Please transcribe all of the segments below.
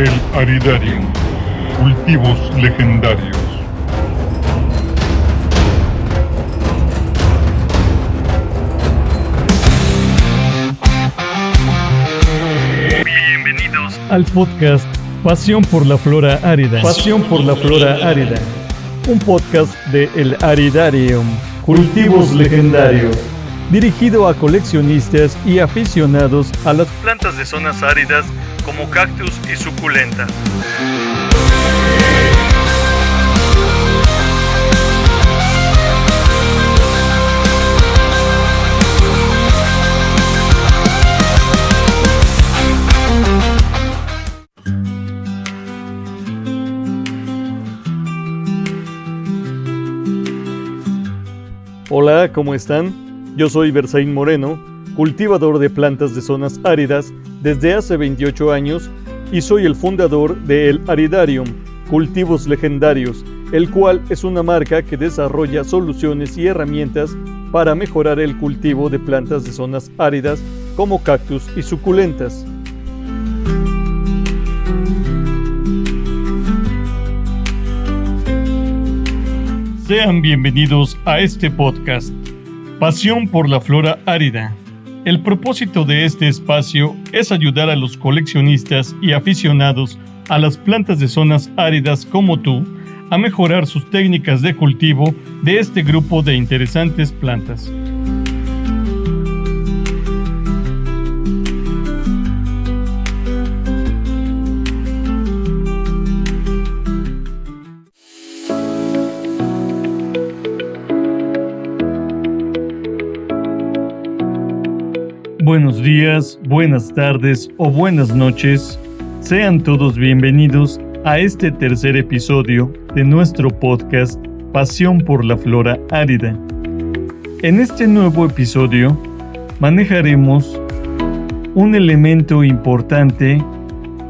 El Aridarium, cultivos legendarios. Bienvenidos al podcast Pasión por la Flora Árida. Pasión por la Flora Árida. Un podcast de El Aridarium, cultivos legendarios. Dirigido a coleccionistas y aficionados a las plantas de zonas áridas como cactus y suculentas. Hola, ¿cómo están? Yo soy Berzaín Moreno, cultivador de plantas de zonas áridas desde hace 28 años y soy el fundador de El Aridarium, cultivos legendarios, el cual es una marca que desarrolla soluciones y herramientas para mejorar el cultivo de plantas de zonas áridas como cactus y suculentas. Sean bienvenidos a este podcast, Pasión por la Flora Árida. El propósito de este espacio es ayudar a los coleccionistas y aficionados a las plantas de zonas áridas como tú a mejorar sus técnicas de cultivo de este grupo de interesantes plantas. Buenos días, buenas tardes o buenas noches. Sean todos bienvenidos a este tercer episodio de nuestro podcast Pasión por la Flora Árida. En este nuevo episodio manejaremos un elemento importante,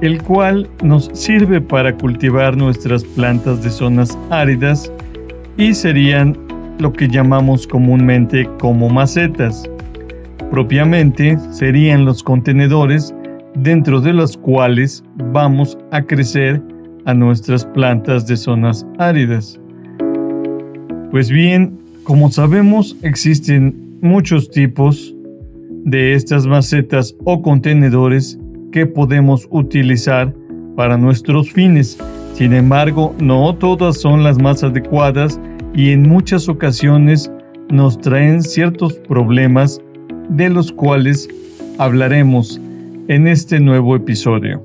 el cual nos sirve para cultivar nuestras plantas de zonas áridas y serían lo que llamamos comúnmente como macetas. Propiamente serían los contenedores dentro de los cuales vamos a crecer a nuestras plantas de zonas áridas. Pues bien, como sabemos, existen muchos tipos de estas macetas o contenedores que podemos utilizar para nuestros fines. Sin embargo, no todas son las más adecuadas y en muchas ocasiones nos traen ciertos problemas de los cuales hablaremos en este nuevo episodio.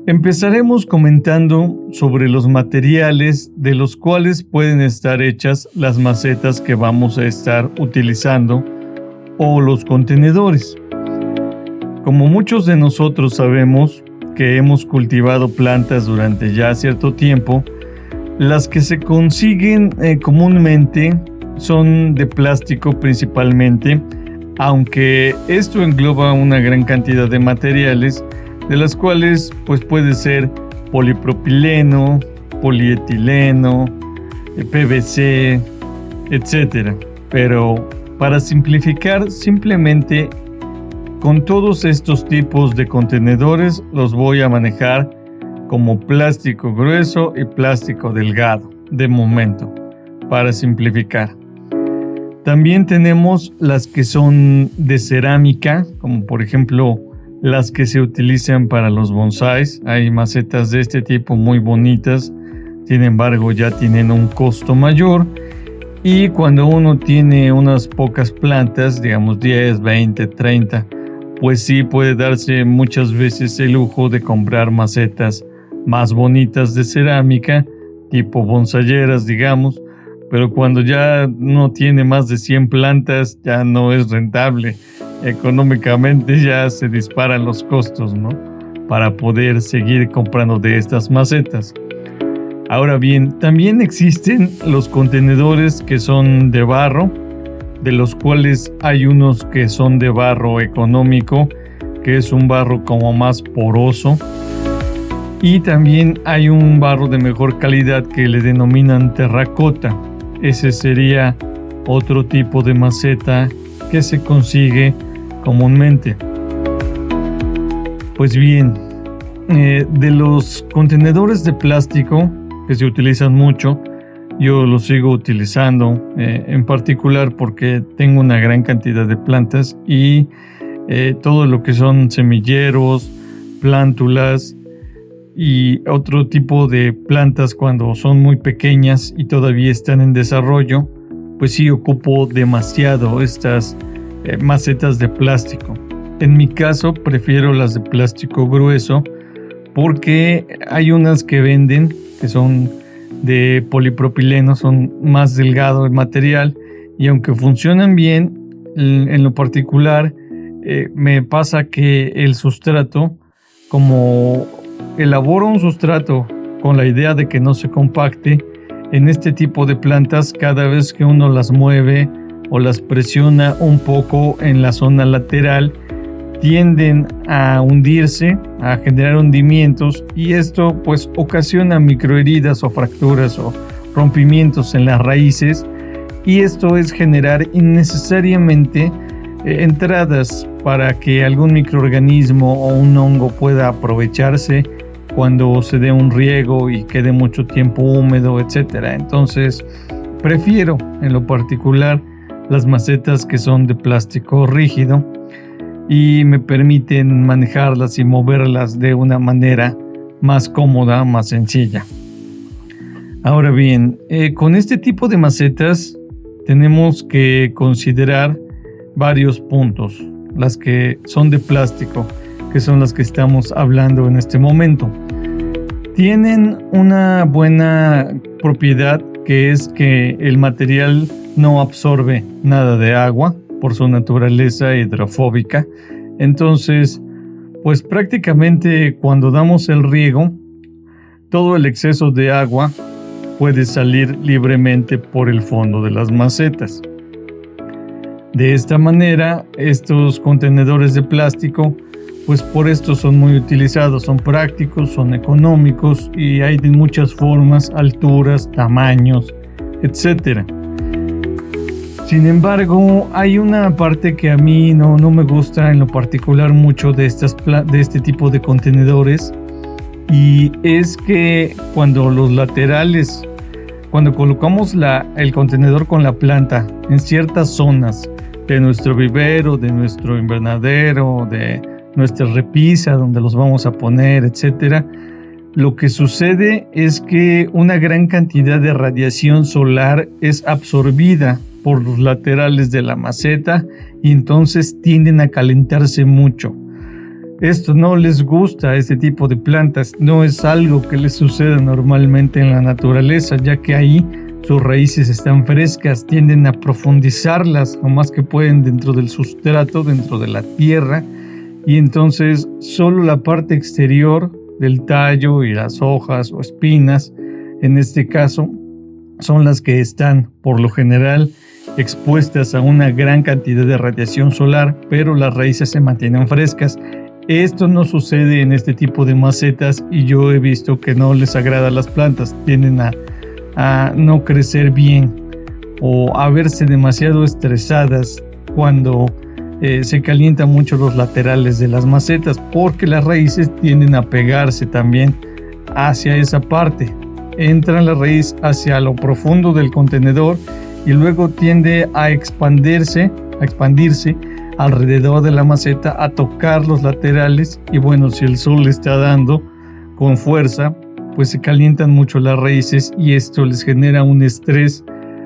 Empezaremos comentando sobre los materiales de los cuales pueden estar hechas las macetas que vamos a estar utilizando o los contenedores. Como muchos de nosotros sabemos que hemos cultivado plantas durante ya cierto tiempo, las que se consiguen comúnmente son de plástico principalmente, aunque esto engloba una gran cantidad de materiales, de las cuales pues puede ser polipropileno, polietileno, PVC, etc. Pero para simplificar, simplemente con todos estos tipos de contenedores los voy a manejar como plástico grueso y plástico delgado, de momento, para simplificar. También tenemos las que son de cerámica, como por ejemplo las que se utilizan para los bonsáis. Hay macetas de este tipo muy bonitas, sin embargo ya tienen un costo mayor. Y cuando uno tiene unas pocas plantas, digamos 10, 20, 30, pues sí puede darse muchas veces el lujo de comprar macetas más bonitas de cerámica, tipo bonsayeras, digamos. Pero cuando ya no tiene más de 100 plantas, ya no es rentable. Económicamente ya se disparan los costos, ¿no? Para poder seguir comprando de estas macetas. Ahora bien, también existen los contenedores que son de barro, de los cuales hay unos que son de barro económico, que es un barro como más poroso. Y también hay un barro de mejor calidad que le denominan terracota. Ese sería otro tipo de maceta que se consigue comúnmente. Pues bien, de los contenedores de plástico que se utilizan mucho, yo los sigo utilizando en particular porque tengo una gran cantidad de plantas y todo lo que son semilleros, plántulas y otro tipo de plantas cuando son muy pequeñas y todavía están en desarrollo, pues sí ocupo demasiado estas macetas de plástico. En mi caso prefiero las de plástico grueso porque hay unas que venden que son de polipropileno, son más delgado el material y aunque funcionan bien, en lo particular me pasa que el sustrato, como elaboro un sustrato con la idea de que no se compacte, en este tipo de plantas cada vez que uno las mueve o las presiona un poco en la zona lateral, tienden a hundirse, a generar hundimientos y esto pues ocasiona microheridas o fracturas o rompimientos en las raíces y esto es generar innecesariamente entradas para que algún microorganismo o un hongo pueda aprovecharse cuando se dé un riego y quede mucho tiempo húmedo, etcétera. Entonces prefiero en lo particular las macetas que son de plástico rígido y me permiten manejarlas y moverlas de una manera más cómoda, más sencilla. Ahora bien, con este tipo de macetas tenemos que considerar varios puntos, las que son de plástico, que son las que estamos hablando en este momento. Tienen una buena propiedad que es que el material no absorbe nada de agua por su naturaleza hidrofóbica. Entonces, pues prácticamente cuando damos el riego, todo el exceso de agua puede salir libremente por el fondo de las macetas. De esta manera, estos contenedores de plástico, pues por esto son muy utilizados, son prácticos, son económicos y hay de muchas formas, alturas, tamaños, etc. Sin embargo, hay una parte que a mí no me gusta en lo particular mucho de este tipo de contenedores y es que cuando los laterales, cuando colocamos el contenedor con la planta en ciertas zonas de nuestro vivero, de nuestro invernadero, de nuestra repisa donde los vamos a poner, etcétera, lo que sucede es que una gran cantidad de radiación solar es absorbida por los laterales de la maceta y entonces tienden a calentarse mucho. Esto no les gusta a este tipo de plantas, no es algo que les suceda normalmente en la naturaleza, ya que ahí sus raíces están frescas, tienden a profundizarlas lo más que pueden dentro del sustrato, dentro de la tierra, y entonces solo la parte exterior del tallo y las hojas o espinas, en este caso, son las que están por lo general expuestas a una gran cantidad de radiación solar, pero las raíces se mantienen frescas. Esto no sucede en este tipo de macetas y yo he visto que no les agrada a las plantas, tienden a no crecer bien o a verse demasiado estresadas cuando se calientan mucho los laterales de las macetas porque las raíces tienden a pegarse también hacia esa parte. Entra la raíz hacia lo profundo del contenedor y luego tiende a expandirse alrededor de la maceta, a tocar los laterales y bueno, si el sol le está dando con fuerza, pues se calientan mucho las raíces y esto les genera un estrés,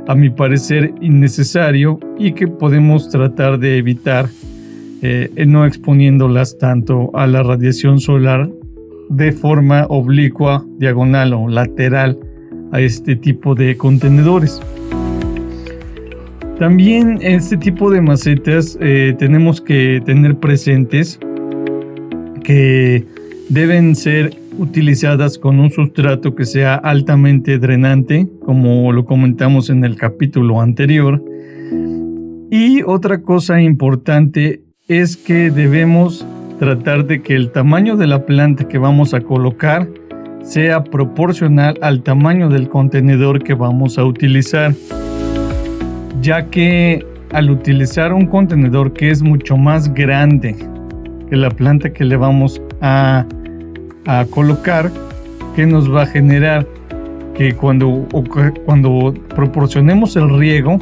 a mi parecer, innecesario y que podemos tratar de evitar no exponiéndolas tanto a la radiación solar de forma oblicua, diagonal o lateral a este tipo de contenedores. También en este tipo de macetas tenemos que tener presentes que deben ser utilizadas con un sustrato que sea altamente drenante, como lo comentamos en el capítulo anterior. Y otra cosa importante es que debemos tratar de que el tamaño de la planta que vamos a colocar sea proporcional al tamaño del contenedor que vamos a utilizar, ya que al utilizar un contenedor que es mucho más grande que la planta que le vamos a colocar, que nos va a generar que cuando proporcionemos el riego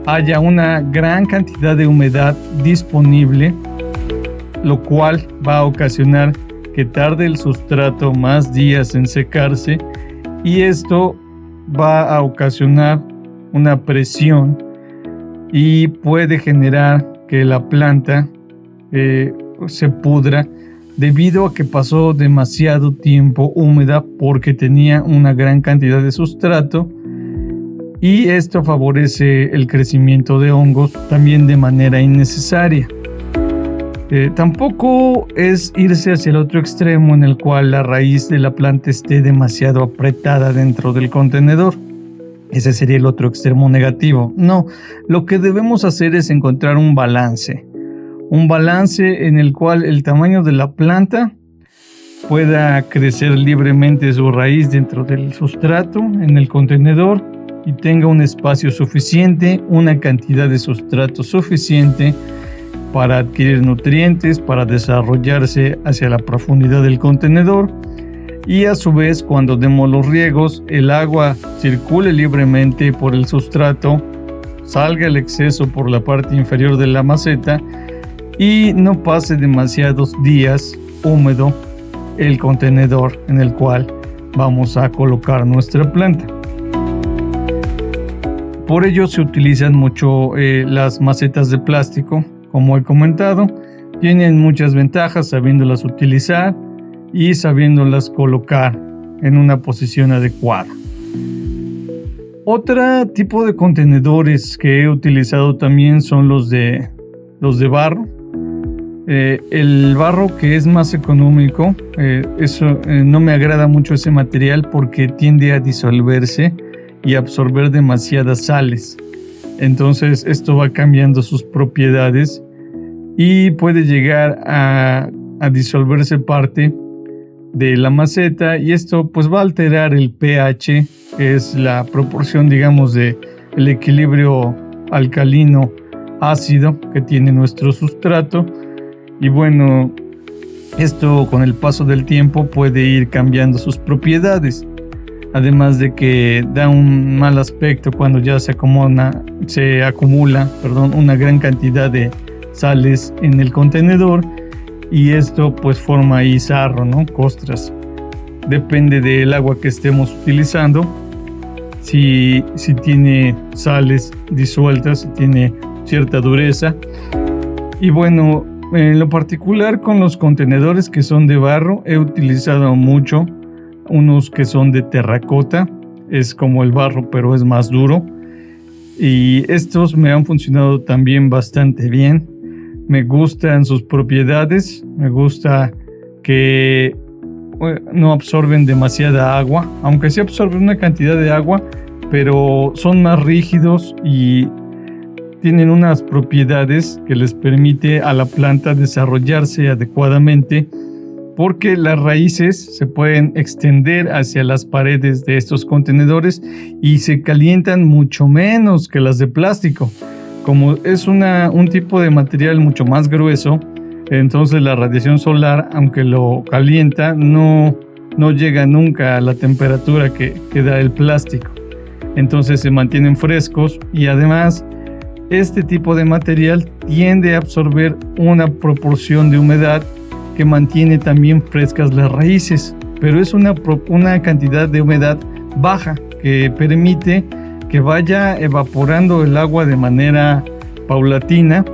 haya una gran cantidad de humedad disponible, lo cual va a ocasionar que tarde el sustrato más días en secarse, y esto va a ocasionar una presión y puede generar que la planta se pudra debido a que pasó demasiado tiempo húmeda porque tenía una gran cantidad de sustrato, y esto favorece el crecimiento de hongos también de manera innecesaria. Tampoco es irse hacia el otro extremo en el cual la raíz de la planta esté demasiado apretada dentro del contenedor. Ese sería el otro extremo negativo. No, lo que debemos hacer es encontrar un balance en el cual el tamaño de la planta pueda crecer libremente su raíz dentro del sustrato en el contenedor y tenga un espacio suficiente, una cantidad de sustrato suficiente para adquirir nutrientes, para desarrollarse hacia la profundidad del contenedor, y a su vez cuando demos los riegos el agua circule libremente por el sustrato, salga el exceso por la parte inferior de la maceta y no pase demasiados días húmedo el contenedor en el cual vamos a colocar nuestra planta. Por ello se utilizan mucho las macetas de plástico. Como he comentado, tienen muchas ventajas sabiéndolas utilizar y sabiéndolas colocar en una posición adecuada. Otro tipo de contenedores que he utilizado también son los de barro. El barro, que es más económico, no me agrada mucho ese material porque tiende a disolverse y absorber demasiadas sales. Entonces esto va cambiando sus propiedades y puede llegar a disolverse parte de la maceta, y esto pues va a alterar el pH, que es la proporción, digamos, de el equilibrio alcalino ácido que tiene nuestro sustrato. Y bueno, esto con el paso del tiempo puede ir cambiando sus propiedades, además de que da un mal aspecto cuando ya se acumula una gran cantidad de sales en el contenedor, y esto pues forma ahí sarro, ¿no? Costras. Depende del agua que estemos utilizando, si tiene sales disueltas, si tiene cierta dureza. Y bueno, en lo particular con los contenedores que son de barro, he utilizado mucho unos que son de terracota. Es como el barro pero es más duro, y estos me han funcionado también bastante bien. Me gustan sus propiedades, me gusta que no absorben demasiada agua, aunque sí absorben una cantidad de agua, pero son más rígidos y tienen unas propiedades que les permite a la planta desarrollarse adecuadamente, porque las raíces se pueden extender hacia las paredes de estos contenedores y se calientan mucho menos que las de plástico. Como es un tipo de material mucho más grueso, entonces la radiación solar, aunque lo calienta, no llega nunca a la temperatura que da el plástico. Entonces se mantienen frescos, y además este tipo de material tiende a absorber una proporción de humedad que mantiene también frescas las raíces, pero es una cantidad de humedad baja que permite que vaya evaporando el agua de manera paulatina,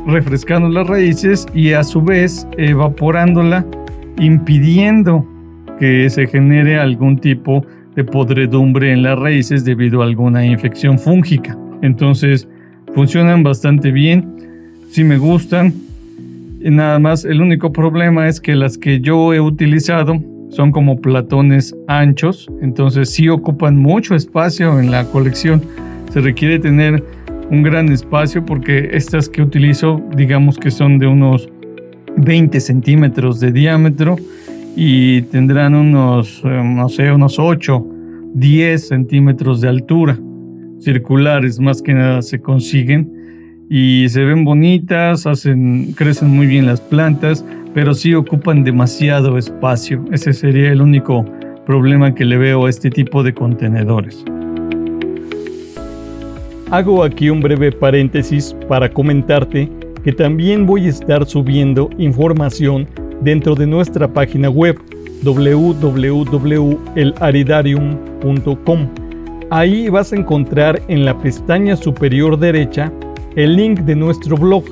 refrescando las raíces y a su vez evaporándola, impidiendo que se genere algún tipo de podredumbre en las raíces debido a alguna infección fúngica. Entonces funcionan bastante bien, sí me gustan. Y nada más, el único problema es que las que yo he utilizado son como platones anchos, entonces sí ocupan mucho espacio en la colección. Se requiere tener un gran espacio porque estas que utilizo, digamos que son de unos 20 centímetros de diámetro y tendrán unos 8, 10 centímetros de altura. Circulares más que nada se consiguen, y se ven bonitas, crecen muy bien las plantas, pero sí ocupan demasiado espacio. Ese sería el único problema que le veo a este tipo de contenedores. Hago aquí un breve paréntesis para comentarte que también voy a estar subiendo información dentro de nuestra página web www.elaridarium.com. Ahí vas a encontrar en la pestaña superior derecha el link de nuestro blog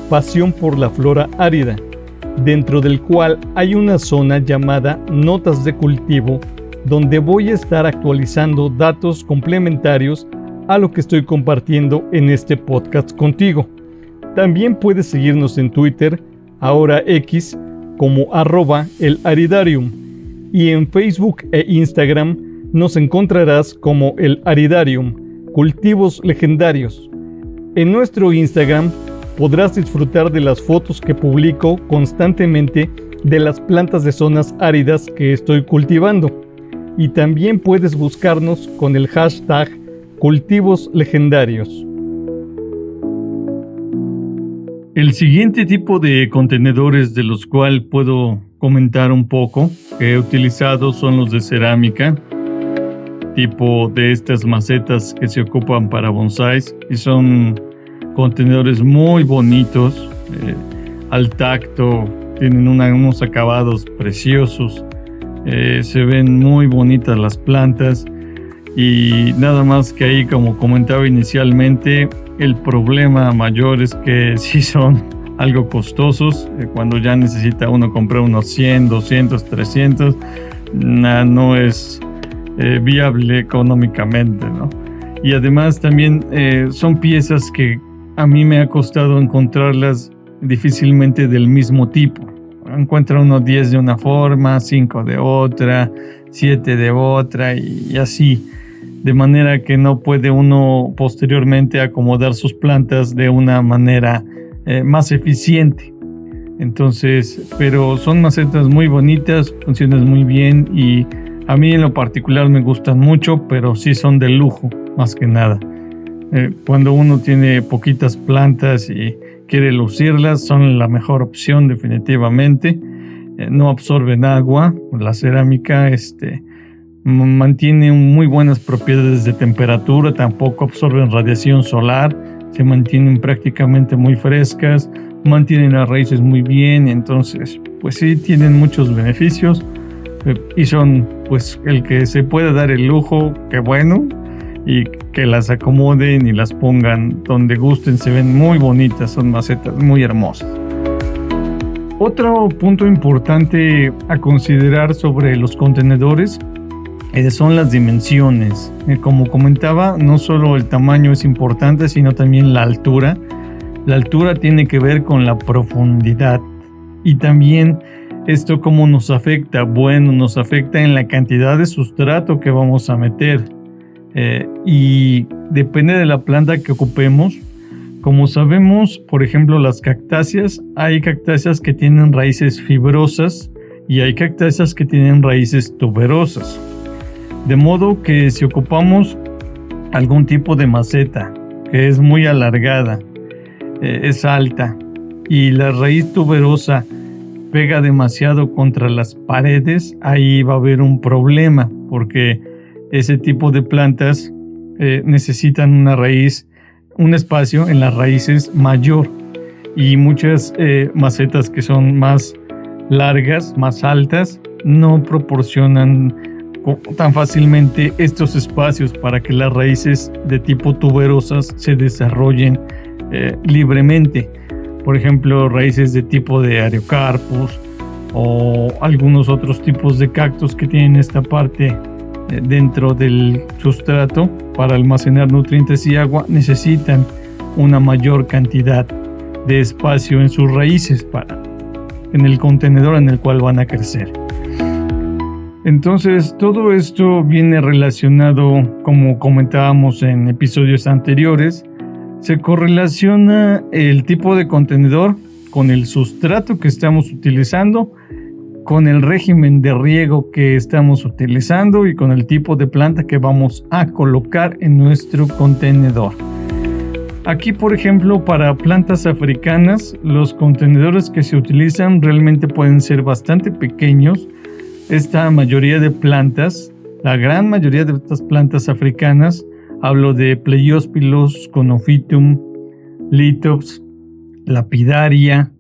Pasión por la Flora Árida, dentro del cual hay una zona llamada Notas de Cultivo, donde voy a estar actualizando datos complementarios a lo que estoy compartiendo en este podcast contigo. También puedes seguirnos en Twitter, ahora X, como @elaridarium, y en Facebook e Instagram nos encontrarás como El Aridarium, Cultivos Legendarios. En nuestro Instagram podrás disfrutar de las fotos que publico constantemente de las plantas de zonas áridas que estoy cultivando, y también puedes buscarnos con el hashtag Cultivos Legendarios. El siguiente tipo de contenedores de los cuales puedo comentar un poco que he utilizado son los de cerámica, tipo de estas macetas que se ocupan para bonsáis, y son contenedores muy bonitos, al tacto, tienen unos acabados preciosos, se ven muy bonitas las plantas. Y nada más que ahí, como comentaba inicialmente, el problema mayor es que sí son algo costosos. Cuando ya necesita uno comprar unos 100, 200, 300, no es viable económicamente, ¿no? Y además también son piezas que a mí me ha costado encontrarlas difícilmente del mismo tipo. Encuentra uno 10 de una forma, 5 de otra, 7 de otra y así. De manera que no puede uno posteriormente acomodar sus plantas de una manera más eficiente. Entonces, pero son macetas muy bonitas, funcionan muy bien y a mí en lo particular me gustan mucho, pero sí son de lujo, más que nada. Cuando uno tiene poquitas plantas y quiere lucirlas, son la mejor opción definitivamente. No absorben agua, la cerámica mantiene muy buenas propiedades de temperatura, tampoco absorben radiación solar, se mantienen prácticamente muy frescas, mantienen las raíces muy bien, entonces pues sí tienen muchos beneficios y son pues el que se pueda dar el lujo, que bueno, y que las acomoden y las pongan donde gusten, se ven muy bonitas, son macetas muy hermosas. Otro punto importante a considerar sobre los contenedores son las dimensiones. Como comentaba, no solo el tamaño es importante, sino también la altura. La altura tiene que ver con la profundidad. Y también esto cómo nos afecta. Bueno, nos afecta en la cantidad de sustrato que vamos a meter. Y depende de la planta que ocupemos. Como sabemos, por ejemplo, las cactáceas, hay cactáceas que tienen raíces fibrosas y hay cactáceas que tienen raíces tuberosas. De modo que si ocupamos algún tipo de maceta que es muy alargada, es alta y la raíz tuberosa pega demasiado contra las paredes, ahí va a haber un problema porque ese tipo de plantas necesitan un espacio en las raíces mayor, y muchas macetas que son más largas, más altas, no proporcionan tan fácilmente estos espacios para que las raíces de tipo tuberosas se desarrollen libremente. Por ejemplo, raíces de tipo de Ariocarpus o algunos otros tipos de cactus que tienen esta parte dentro del sustrato para almacenar nutrientes y agua, necesitan una mayor cantidad de espacio en sus raíces en el contenedor en el cual van a crecer. Entonces, todo esto viene relacionado, como comentábamos en episodios anteriores, se correlaciona el tipo de contenedor con el sustrato que estamos utilizando, con el régimen de riego que estamos utilizando y con el tipo de planta que vamos a colocar en nuestro contenedor. Aquí, por ejemplo, para plantas africanas, los contenedores que se utilizan realmente pueden ser bastante pequeños. Esta mayoría de plantas, la gran mayoría de estas plantas africanas, hablo de Pleiospilus, Conophytum, Lithops, Lapidaria,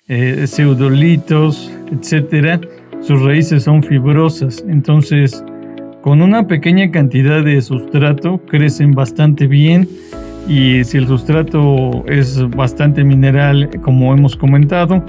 Pseudolitos, etc. Sus raíces son fibrosas, entonces con una pequeña cantidad de sustrato crecen bastante bien, y si el sustrato es bastante mineral, como hemos comentado,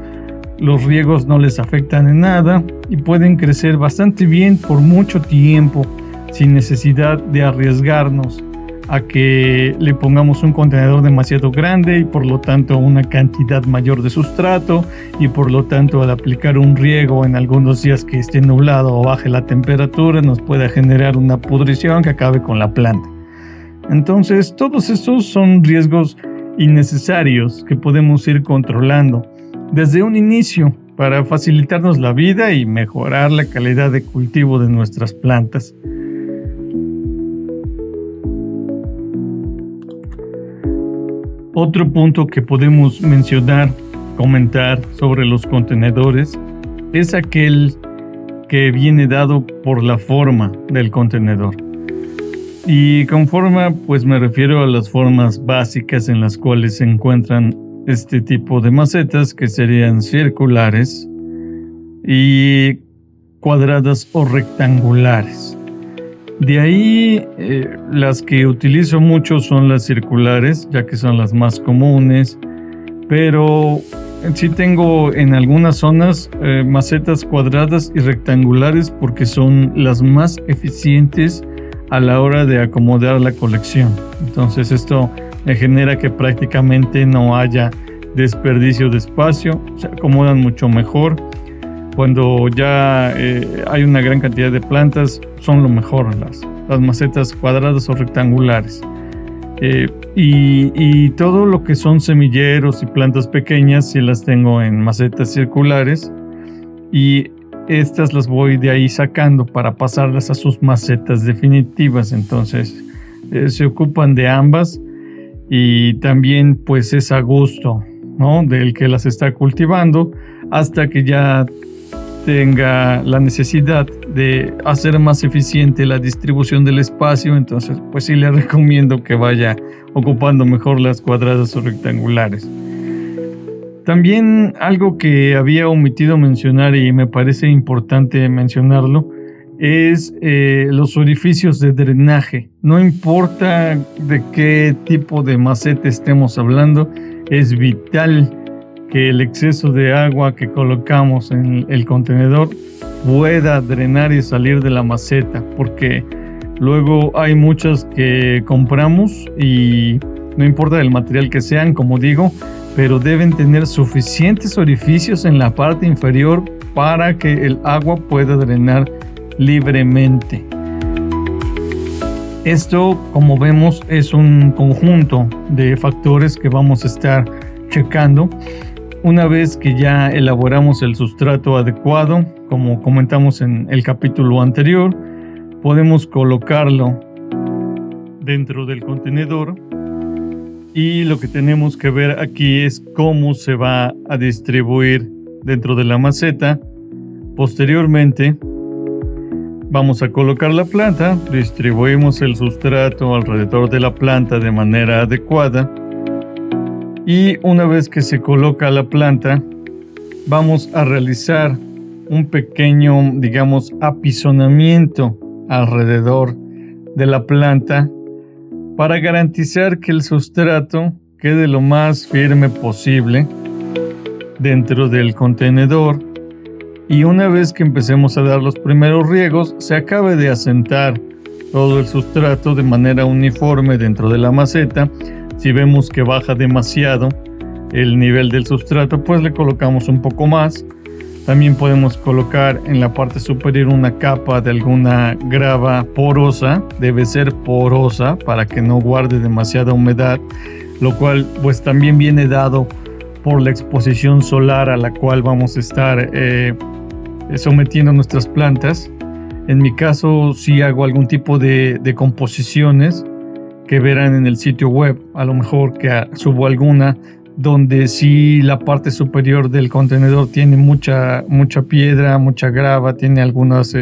los riegos no les afectan en nada y pueden crecer bastante bien por mucho tiempo sin necesidad de arriesgarnos a que le pongamos un contenedor demasiado grande y por lo tanto una cantidad mayor de sustrato, y por lo tanto al aplicar un riego en algunos días que esté nublado o baje la temperatura nos pueda generar una pudrición que acabe con la planta. Entonces todos estos son riesgos innecesarios que podemos ir controlando desde un inicio para facilitarnos la vida y mejorar la calidad de cultivo de nuestras plantas. Otro punto que podemos comentar sobre los contenedores es aquel que viene dado por la forma del contenedor. Y con forma, pues me refiero a las formas básicas en las cuales se encuentran este tipo de macetas, que serían circulares y cuadradas o rectangulares. De ahí las que utilizo mucho son las circulares, ya que son las más comunes, pero sí tengo en algunas zonas macetas cuadradas y rectangulares porque son las más eficientes a la hora de acomodar la colección. Entonces esto me genera que prácticamente no haya desperdicio de espacio, se acomodan mucho mejor. Cuando ya hay una gran cantidad de plantas, son lo mejor las macetas cuadradas o rectangulares. Y todo lo que son semilleros y plantas pequeñas, sí las tengo en macetas circulares, y estas las voy de ahí sacando para pasarlas a sus macetas definitivas. Entonces se ocupan de ambas, y también pues es a gusto, ¿no?, del que las está cultivando, hasta que ya tenga la necesidad de hacer más eficiente la distribución del espacio. Entonces pues sí le recomiendo que vaya ocupando mejor las cuadradas o rectangulares. También algo que había omitido mencionar y me parece importante mencionarlo es los orificios de drenaje. No importa de qué tipo de maceta estemos hablando, es vital que el exceso de agua que colocamos en el contenedor pueda drenar y salir de la maceta, porque luego hay muchas que compramos y no importa el material que sean, como digo, pero deben tener suficientes orificios en la parte inferior para que el agua pueda drenar libremente. Esto, como vemos, es un conjunto de factores que vamos a estar checando una vez que ya elaboramos el sustrato adecuado. Como comentamos en el capítulo anterior, podemos colocarlo dentro del contenedor, y lo que tenemos que ver aquí es cómo se va a distribuir dentro de la maceta. Posteriormente vamos a colocar la planta, distribuimos el sustrato alrededor de la planta de manera adecuada, y una vez que se coloca la planta, vamos a realizar un pequeño, digamos, apisonamiento alrededor de la planta para garantizar que el sustrato quede lo más firme posible dentro del contenedor, y una vez que empecemos a dar los primeros riegos, se acabe de asentar todo el sustrato de manera uniforme dentro de la maceta. Si vemos que baja demasiado el nivel del sustrato, pues le colocamos un poco más. También podemos colocar en la parte superior una capa de alguna grava porosa. Debe ser porosa para que no guarde demasiada humedad, lo cual pues también viene dado por la exposición solar a la cual vamos a estar sometiendo nuestras plantas. En mi caso sí hago algún tipo de composiciones que verán en el sitio web, a lo mejor que subo alguna, donde sí la parte superior del contenedor tiene mucha piedra, mucha grava, tiene algunos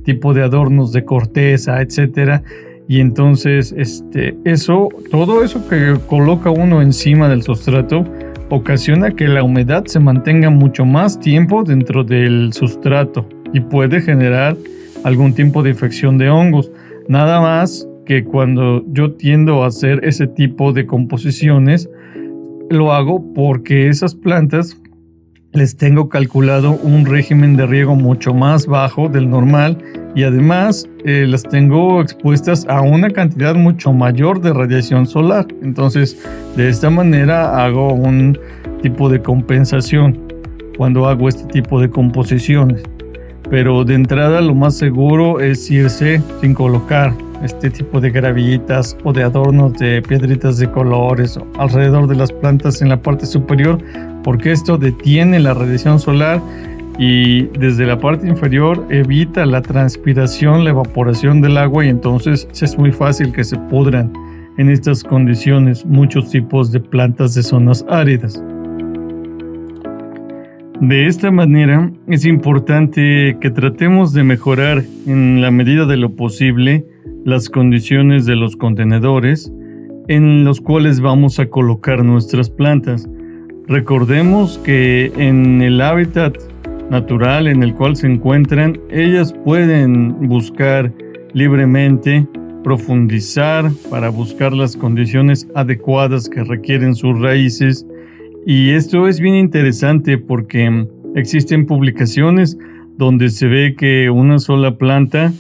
tipo de adornos de corteza, etcétera. Y entonces todo eso que coloca uno encima del sustrato ocasiona que la humedad se mantenga mucho más tiempo dentro del sustrato y puede generar algún tipo de infección de hongos. Nada más que cuando yo tiendo a hacer ese tipo de composiciones, lo hago porque esas plantas les tengo calculado un régimen de riego mucho más bajo del normal y además las tengo expuestas a una cantidad mucho mayor de radiación solar. Entonces, de esta manera hago un tipo de compensación cuando hago este tipo de composiciones. Pero de entrada lo más seguro es irse sin colocar este tipo de gravillitas o de adornos de piedritas de colores alrededor de las plantas en la parte superior, porque esto detiene la radiación solar y desde la parte inferior evita la transpiración, la evaporación del agua, y entonces es muy fácil que se pudran en estas condiciones muchos tipos de plantas de zonas áridas. De esta manera es importante que tratemos de mejorar en la medida de lo posible las condiciones de los contenedores en los cuales vamos a colocar nuestras plantas. Recordemos que en el hábitat natural en el cual se encuentran, ellas pueden buscar libremente, profundizar para buscar las condiciones adecuadas que requieren sus raíces. Y esto es bien interesante porque existen publicaciones donde se ve que una sola planta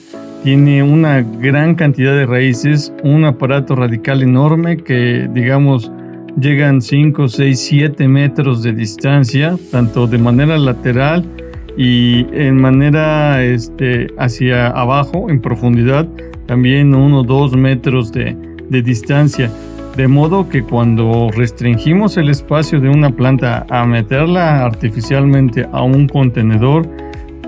tiene una gran cantidad de raíces, un aparato radical enorme que, digamos, llegan 5, 6, 7 metros de distancia, tanto de manera lateral y en manera hacia abajo, en profundidad, también 1 o 2 metros de distancia. De modo que cuando restringimos el espacio de una planta a meterla artificialmente a un contenedor,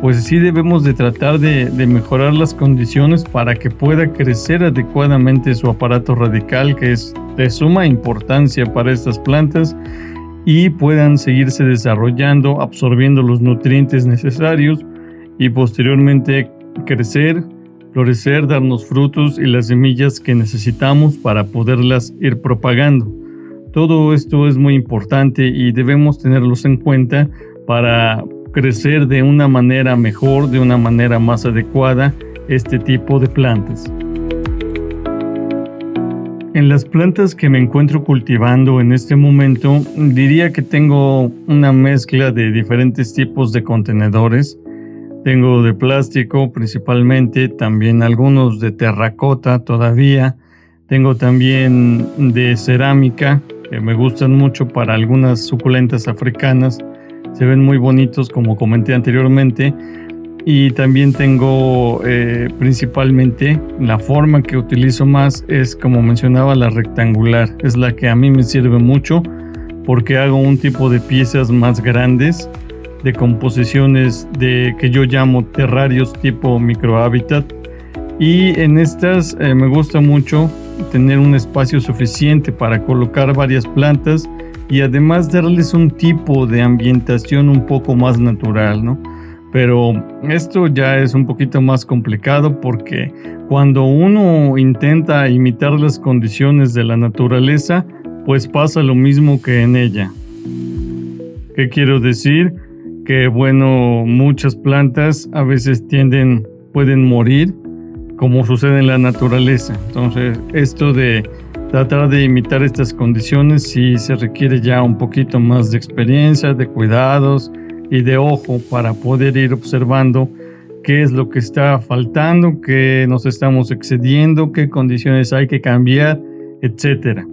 pues sí debemos de tratar de mejorar las condiciones para que pueda crecer adecuadamente su aparato radical, que es de suma importancia para estas plantas, y puedan seguirse desarrollando, absorbiendo los nutrientes necesarios y posteriormente crecer, florecer, darnos frutos y las semillas que necesitamos para poderlas ir propagando. Todo esto es muy importante y debemos tenerlos en cuenta para crecer de una manera mejor, de una manera más adecuada este tipo de plantas. En las plantas que me encuentro cultivando en este momento, diría que tengo una mezcla de diferentes tipos de contenedores. Tengo de plástico principalmente, también algunos de terracota todavía. Tengo también de cerámica, que me gustan mucho para algunas suculentas africanas. Se ven muy bonitos, como comenté anteriormente. Y también tengo principalmente, la forma que utilizo más es, como mencionaba, la rectangular. Es la que a mí me sirve mucho porque hago un tipo de piezas más grandes, de composiciones que yo llamo terrarios tipo microhábitat, y en estas me gusta mucho tener un espacio suficiente para colocar varias plantas y además darles un tipo de ambientación un poco más natural, ¿no? Pero esto ya es un poquito más complicado porque cuando uno intenta imitar las condiciones de la naturaleza, pues pasa lo mismo que en ella. ¿Qué quiero decir? Que bueno, muchas plantas a veces pueden morir, como sucede en la naturaleza. Entonces, esto de tratar de imitar estas condiciones sí se requiere ya un poquito más de experiencia, de cuidados y de ojo para poder ir observando qué es lo que está faltando, qué nos estamos excediendo, qué condiciones hay que cambiar, etcétera.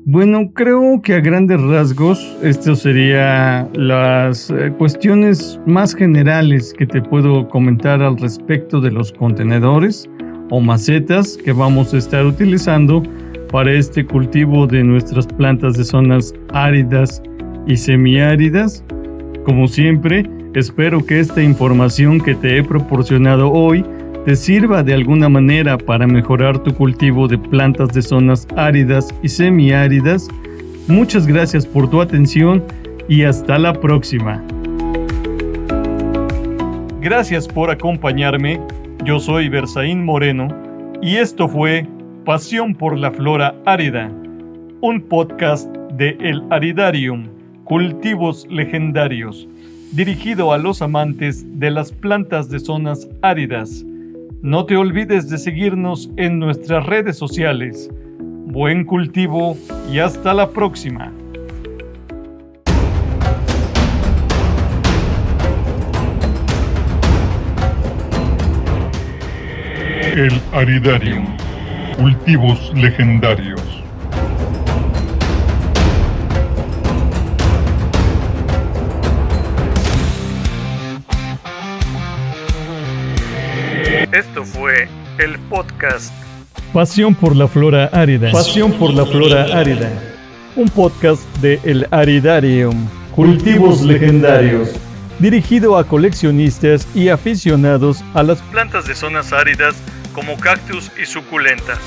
Bueno, creo que a grandes rasgos esto sería las cuestiones más generales que te puedo comentar al respecto de los contenedores o macetas que vamos a estar utilizando para este cultivo de nuestras plantas de zonas áridas y semiáridas. Como siempre, espero que esta información que te he proporcionado hoy te sirva de alguna manera para mejorar tu cultivo de plantas de zonas áridas y semiáridas, muchas gracias por tu atención y hasta la próxima. Gracias por acompañarme. Yo soy Berzaín Moreno y esto fue Pasión por la Flora Árida, un podcast de El Aridarium, Cultivos Legendarios, dirigido a los amantes de las plantas de zonas áridas. No te olvides de seguirnos en nuestras redes sociales. Buen cultivo y hasta la próxima. El Aridarium, Cultivos Legendarios. Esto fue el podcast Pasión por la Flora Árida. Pasión por la Flora Árida. Un podcast de El Aridarium, Cultivos Legendarios, dirigido a coleccionistas y aficionados a las plantas de zonas áridas como cactus y suculentas.